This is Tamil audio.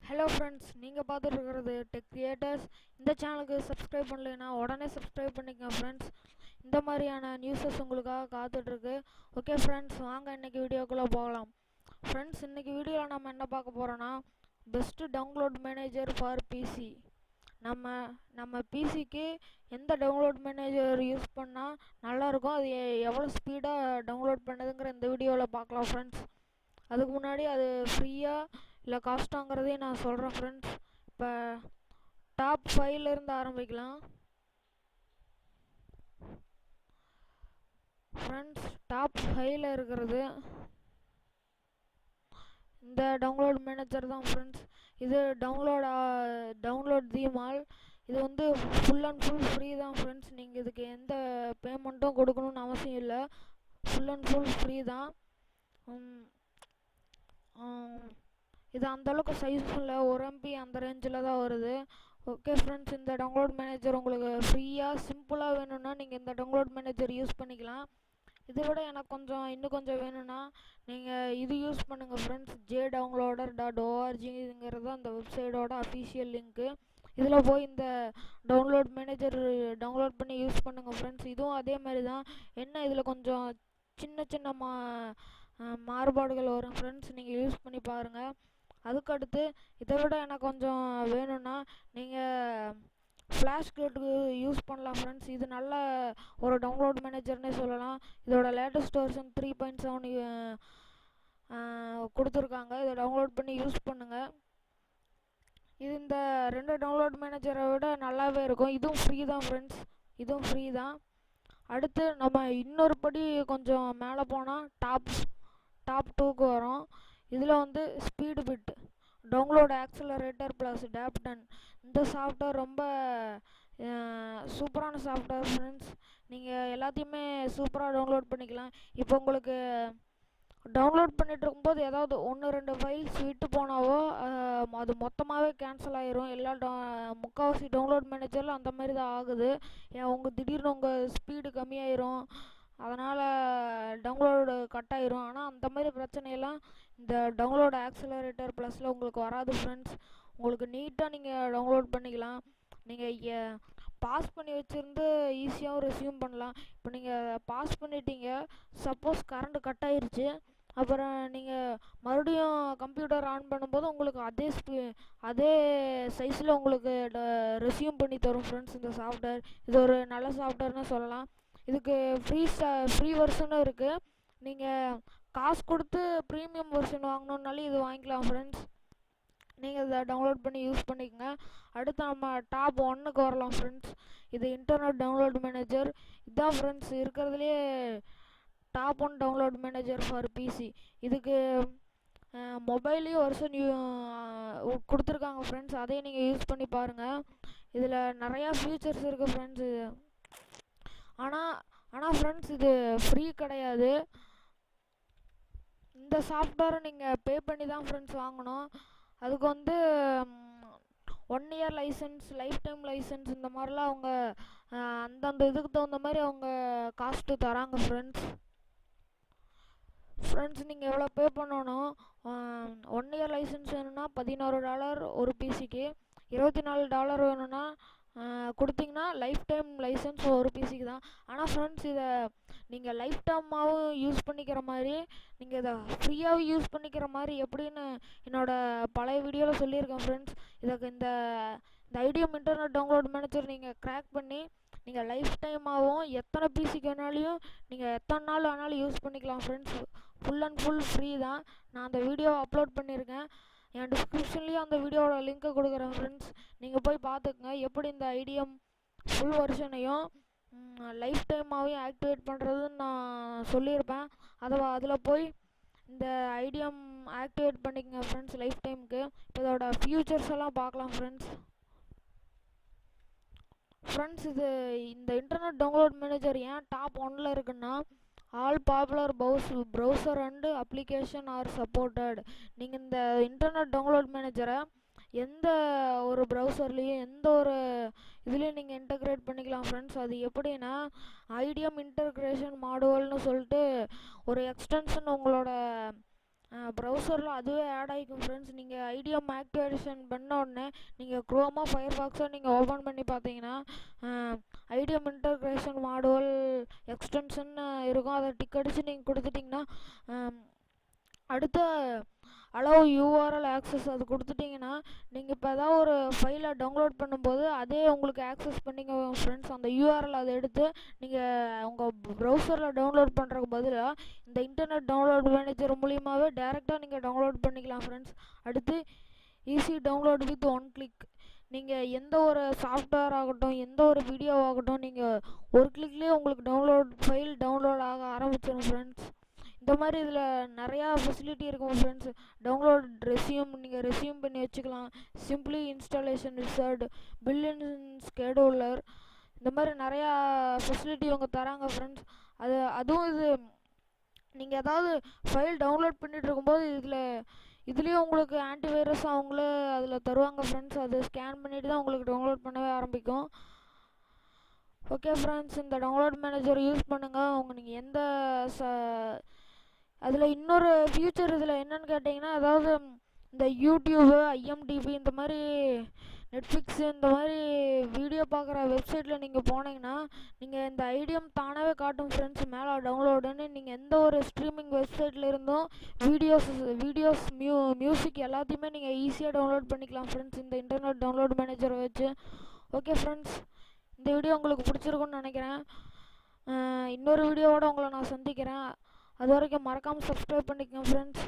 ஹலோ ஃப்ரெண்ட்ஸ், நீங்கள் பார்த்துட்டு இருக்கிறது டெக் கிரியேட்டர்ஸ். இந்த சேனலுக்கு சப்ஸ்கிரைப் பண்ணலைன்னா உடனே சப்ஸ்கிரைப் பண்ணிக்கங்க ஃப்ரெண்ட்ஸ். இந்த மாதிரியான நியூஸஸ் உங்களுக்காக காத்துட்ருக்கு. ஓகே ஃப்ரெண்ட்ஸ், வாங்க இன்றைக்கி வீடியோக்குள்ளே போகலாம். ஃப்ரெண்ட்ஸ், இன்றைக்கி வீடியோவில் நம்ம என்ன பார்க்க போகிறோன்னா, best download manager for PC. நம்ம பிசிக்கு எந்த டவுன்லோட் மேனேஜர் யூஸ் பண்ணால் நல்லாயிருக்கும், அது எவ்வளோ ஸ்பீடாக டவுன்லோட் பண்ணுதுங்கிற இந்த வீடியோவில் பார்க்கலாம் ஃப்ரெண்ட்ஸ். அதுக்கு முன்னாடி அது ஃப்ரீயாக இல்லை காஸ்ட்டாங்கிறதையும் நான் சொல்கிறேன் ஃப்ரெண்ட்ஸ். இப்போ டாப் 5லேருந்து ஆரம்பிக்கலாம் ஃப்ரெண்ட்ஸ். டாப் 5ல் இருக்கிறது இந்த டவுன்லோட் மேனேஜர் தான் ஃப்ரெண்ட்ஸ். இது டவுன்லோட் தி மால். இது வந்து ஃபுல் அண்ட் ஃபுல் ஃப்ரீ தான் ஃப்ரெண்ட்ஸ். நீங்கள் இதுக்கு எந்த பேமெண்ட்டும் கொடுக்கணுன்னு அவசியம் இல்லை. ஃபுல் அண்ட் ஃபுல் ஃப்ரீ தான். இது அந்தளவுக்கு சைஸ் இல்லை, 1 MB அந்த ரேஞ்சில் தான் வருது. ஓகே ஃப்ரெண்ட்ஸ், இந்த டவுன்லோட் மேனேஜர் உங்களுக்கு ஃப்ரீயாக சிம்பிளாக வேணும்னா நீங்கள் இந்த டவுன்லோட் மேனேஜர் யூஸ் பண்ணிக்கலாம். இதை விட எனக்கு இன்னும் கொஞ்சம் வேணும்னா நீங்கள் இது யூஸ் பண்ணுங்கள் ஃப்ரெண்ட்ஸ். jdownloader.orgங்கிறது தான் அந்த வெப்சைட்டோட அஃபிஷியல் லிங்க்கு. இதில் போய் இந்த டவுன்லோட் மேனேஜர் டவுன்லோட் பண்ணி யூஸ் பண்ணுங்கள் ஃப்ரெண்ட்ஸ். இதுவும் அதே மாதிரி தான். என்ன இதில் கொஞ்சம் சின்ன சின்ன மாறுபாடுகள் வரும் ஃப்ரெண்ட்ஸ். நீங்கள் யூஸ் பண்ணி பாருங்கள். அதுக்கடுத்து இதை விட எனக்கு கொஞ்சம் வேணும்னா நீங்கள் ஃப்ளாஷ் கிரிட்டுக்கு யூஸ் பண்ணலாம் ஃப்ரெண்ட்ஸ். இது நல்ல ஒரு டவுன்லோட் மேனேஜர்னே சொல்லலாம். இதோட லேட்டஸ்ட் வெர்ஷன் 3.7 கொடுத்துருக்காங்க. இதை டவுன்லோட் பண்ணி யூஸ் பண்ணுங்கள். இது இந்த 2 டவுன்லோட் மேனேஜரை விட நல்லாவே இருக்கும். இதுவும் ஃப்ரீ தான் ஃப்ரெண்ட்ஸ். இதுவும் ஃப்ரீ தான். அடுத்து நம்ம இன்னொரு படி கொஞ்சம் மேலே போனால் டாப் 2க்கு வரும். இதில் வந்து speed bit download accelerator plus டேப்டன். இந்த சாஃப்ட்வேர் ரொம்ப சூப்பரான சாஃப்ட்வேர் ஃப்ரெண்ட்ஸ். நீங்கள் எல்லாத்தையுமே சூப்பராக டவுன்லோட் பண்ணிக்கலாம். இப்போ உங்களுக்கு டவுன்லோட் பண்ணிட்டு இருக்கும்போது ஏதாவது 1-2 ஃபைல்ஸ் விட்டு போனாவோ அது மொத்தமாகவே கேன்சல் ஆகிரும். முக்கால்வாசி டவுன்லோட் மேனேஜரில் அந்த மாதிரி தான் ஆகுது. திடீர்னு உங்கள் ஸ்பீடு கம்மியாயிரும், அதனால் டவுன்லோடு கட் ஆயிரும். ஆனால் அந்த மாதிரி பிரச்சனையெல்லாம் இந்த டவுன்லோட் ஆக்சலரேட்டர் ப்ளஸில் உங்களுக்கு வராது ஃப்ரெண்ட்ஸ். உங்களுக்கு நீட்டாக நீங்கள் டவுன்லோட் பண்ணிக்கலாம். நீங்கள் பாஸ் பண்ணி வச்சுருந்து ஈஸியாகவும் ரெஸ்யூம் பண்ணலாம். இப்போ நீங்கள் பாஸ் பண்ணிட்டீங்க, சப்போஸ் கரண்ட் கட் ஆயிருச்சு, அப்புறம் நீங்கள் மறுபடியும் கம்ப்யூட்டர் ஆன் பண்ணும்போது உங்களுக்கு அதே சைஸில் உங்களுக்கு ரெஸ்யூம் பண்ணி தரும் ஃப்ரெண்ட்ஸ் இந்த சாஃப்ட்வேர். இது ஒரு நல்ல சாஃப்ட்வேர்னு சொல்லலாம். இதுக்கு ஃப்ரீ வெர்ஷனும் இருக்குது. நீங்கள் காசு கொடுத்து ப்ரீமியம் வெர்ஷன் வாங்கணுன்னாலே இது வாங்கிக்கலாம் ஃப்ரெண்ட்ஸ். நீங்கள் இதை டவுன்லோட் பண்ணி யூஸ் பண்ணிக்கோங்க. அடுத்து நம்ம டாப் 1க்கு வரலாம் ஃப்ரெண்ட்ஸ். இது இன்டர்நெட் டவுன்லோட் மேனேஜர். இதுதான் ஃப்ரெண்ட்ஸ் இருக்கிறதுலே top 1 download manager for PC. இதுக்கு மொபைல்லையும் வெர்ஷன் கொடுத்துருக்காங்க ஃப்ரெண்ட்ஸ். அதையும் நீங்கள் யூஸ் பண்ணி பாருங்கள். இதில் நிறையா ஃபியூச்சர்ஸ் இருக்குது ஃப்ரெண்ட்ஸ். ஆனால் ஃப்ரெண்ட்ஸ் இது ஃப்ரீ கிடையாது. இந்த சாஃப்ட்வேரை நீங்கள் பே பண்ணி தான் ஃப்ரெண்ட்ஸ் வாங்கணும். அதுக்கு வந்து 1 year licence, lifetime licence, இந்த மாதிரிலாம் அவங்க அந்தந்த இதுக்கு தகுந்த மாதிரி அவங்க காஸ்ட்டு தராங்க ஃப்ரெண்ட்ஸ். நீங்கள் எவ்வளோ பே பண்ணணும்? 1 இயர் லைசன்ஸ் வேணும்னா $14 ஒரு பிசிக்கு. $24 வேணும்னா கொடுத்தீங்கன்னா லைஃப் டைம் லைசன்ஸ் ஒரு பிசிக்கு தான். ஆனால் ஃப்ரெண்ட்ஸ் இதை நீங்கள் லைஃப் டைமாகவும் யூஸ் பண்ணிக்கிற மாதிரி, நீங்கள் இதை ஃப்ரீயாகவும் யூஸ் பண்ணிக்கிற மாதிரி எப்படின்னு என்னோடய பழைய வீடியோவில் சொல்லியிருக்கேன் ஃப்ரெண்ட்ஸ். இந்த ஐடிஎம் இன்டர்நெட் டவுன்லோட் மேனேஜர் நீங்கள் கிராக் பண்ணி நீங்கள் லைஃப் டைமாகவும் எத்தனை பிசிக்கு வேணாலும் நீங்கள் எத்தனை நாள் வேணாலும் யூஸ் பண்ணிக்கலாம் friends. Full and full free தான். நான் அந்த வீடியோவை அப்லோட் பண்ணியிருக்கேன். என் டிஸ்கிரிப்ஷன்லேயும் அந்த வீடியோவோட லிங்க்கை கொடுக்குறேன் ஃப்ரெண்ட்ஸ். நீங்கள் போய் பார்த்துக்குங்க எப்படி இந்த ஐடிஎம் ஃபுல் வெர்ஷனையும் லைஃப் டைமாகவும் ஆக்டிவேட் பண்ணுறதுன்னு நான் சொல்லியிருப்பேன். அதில் போய் இந்த ஐடிஎம் ஆக்டிவேட் பண்ணிக்கங்க ஃப்ரெண்ட்ஸ் லைஃப் டைமுக்கு. இப்போ இதோட ஃபியூச்சர்ஸ் எல்லாம் பார்க்கலாம் ஃப்ரெண்ட்ஸ். இது இந்த இன்டர்நெட் டவுன்லோட் மேனேஜர் ஏன் டாப் 1ல் இருக்குன்னா, all popular browser and application are supported. நீங்கள் இந்த இன்டர்நெட் டவுன்லோட் மேனேஜரை எந்த ஒரு ப்ரௌசர்லேயும் எந்த ஒரு இதுலேயும் நீங்கள் இன்டகிரேட் பண்ணிக்கலாம் ஃப்ரெண்ட்ஸ். அது எப்படின்னா, ஐடிஎம் இன்டகிரேஷன் மாடுவல்னு சொல்லிட்டு ஒரு எக்ஸ்டென்ஷன் உங்களோட ப்ரௌசரில் அதுவே ஆட் ஆகிக்கும் ஃப்ரெண்ட்ஸ். நீங்கள் ஐடிஎம் ஆக்டிவேஷன் பண்ண உடனே நீங்கள் குரோமா ஃபயர்பாக்ஸை நீங்கள் ஓப்பன் பண்ணி பார்த்தீங்கன்னா ஐடிஎம் இன்டகிரேஷன் மாடுவல் எக்ஸ்டென்ஷன் இருக்கும். அதை டிக் அடித்து நீங்கள் கொடுத்துட்டிங்கன்னா அடுத்த அலோவ் யூஆர்எல் ஆக்சஸ் அது கொடுத்துட்டிங்கன்னா நீங்கள் இப்போ ஏதாவது ஒரு ஃபைலை டவுன்லோட் பண்ணும்போது அதே உங்களுக்கு ஆக்சஸ் பண்ணிங்க ஃப்ரெண்ட்ஸ். அந்த யூஆர்எல் அதை எடுத்து நீங்கள் உங்கள் ப்ரௌசரில் டவுன்லோட் பண்ணுறதுக்கு பதிலாக இந்த இன்டர்நெட் டவுன்லோட் மேனேஜர் மூலியமாகவே டேரெக்டாக நீங்கள் டவுன்லோட் பண்ணிக்கலாம் ஃப்ரெண்ட்ஸ். அடுத்து easy download with one click. நீங்கள் எந்த ஒரு சாஃப்ட்வேர் ஆகட்டும், எந்த ஒரு வீடியோ ஆகட்டும், நீங்கள் ஒரு கிளிக்லேயே உங்களுக்கு ஃபைல் டவுன்லோட் ஆக ஆரம்பிச்சிடும் ஃப்ரெண்ட்ஸ். இந்த மாதிரி இதில் நிறையா ஃபெசிலிட்டி இருக்கும் ஃப்ரெண்ட்ஸ். டவுன்லோட் ரெஸ்யூம், நீங்கள் ரெஸ்யூம் பண்ணி வச்சுக்கலாம். Simply installation wizard, billion scheduler, இந்த மாதிரி நிறையா ஃபெசிலிட்டி இவங்க தராங்க ஃப்ரெண்ட்ஸ். அதுவும் இது நீங்கள் ஏதாவது ஃபைல் டவுன்லோட் பண்ணிகிட்டு இருக்கும்போது இதுலேயும் உங்களுக்கு ஆன்டிவைரஸ் அவங்களே அதில் தருவாங்க ஃப்ரெண்ட்ஸ். அதை ஸ்கேன் பண்ணிவிட்டு தான் உங்களுக்கு டவுன்லோட் பண்ணவே ஆரம்பிக்கும். ஓகே ஃப்ரெண்ட்ஸ், இந்த டவுன்லோட் மேனேஜர் யூஸ் பண்ணுங்கள். நீங்கள் எந்த அதில் இன்னொரு ஃபியூச்சர் இதில் என்னென்னு கேட்டிங்கன்னா, அதாவது இந்த யூடியூபு, ஐஎம்டிபி, இந்த மாதிரி நெட்ஃப்ளிக்ஸு, இந்த மாதிரி வீடியோ பார்க்குற வெப்சைட்டில் நீங்கள் போனீங்கன்னா நீங்கள் இந்த ஐடிஎம் தானாகவே காட்டும் ஃப்ரெண்ட்ஸ் மேலே டவுன்லோடுன்னு. நீங்கள் எந்த ஒரு ஸ்ட்ரீமிங் வெப்சைட்டில் இருந்தும் வீடியோஸ் மியூசிக் எல்லாத்தையுமே நீங்கள் ஈஸியாக டவுன்லோட் பண்ணிக்கலாம் ஃப்ரெண்ட்ஸ் இந்த இன்டர்நெட் டவுன்லோட் மேனேஜரை வச்சு. ஓகே ஃப்ரெண்ட்ஸ், இந்த வீடியோ உங்களுக்கு பிடிச்சிருக்குன்னு நினைக்கிறேன். இன்னொரு வீடியோவோட உங்களை நான் சந்திக்கிறேன். அது வரைக்கும் மறக்காமல் சப்ஸ்கிரைப் பண்ணிக்கங்க ஃப்ரெண்ட்ஸ்.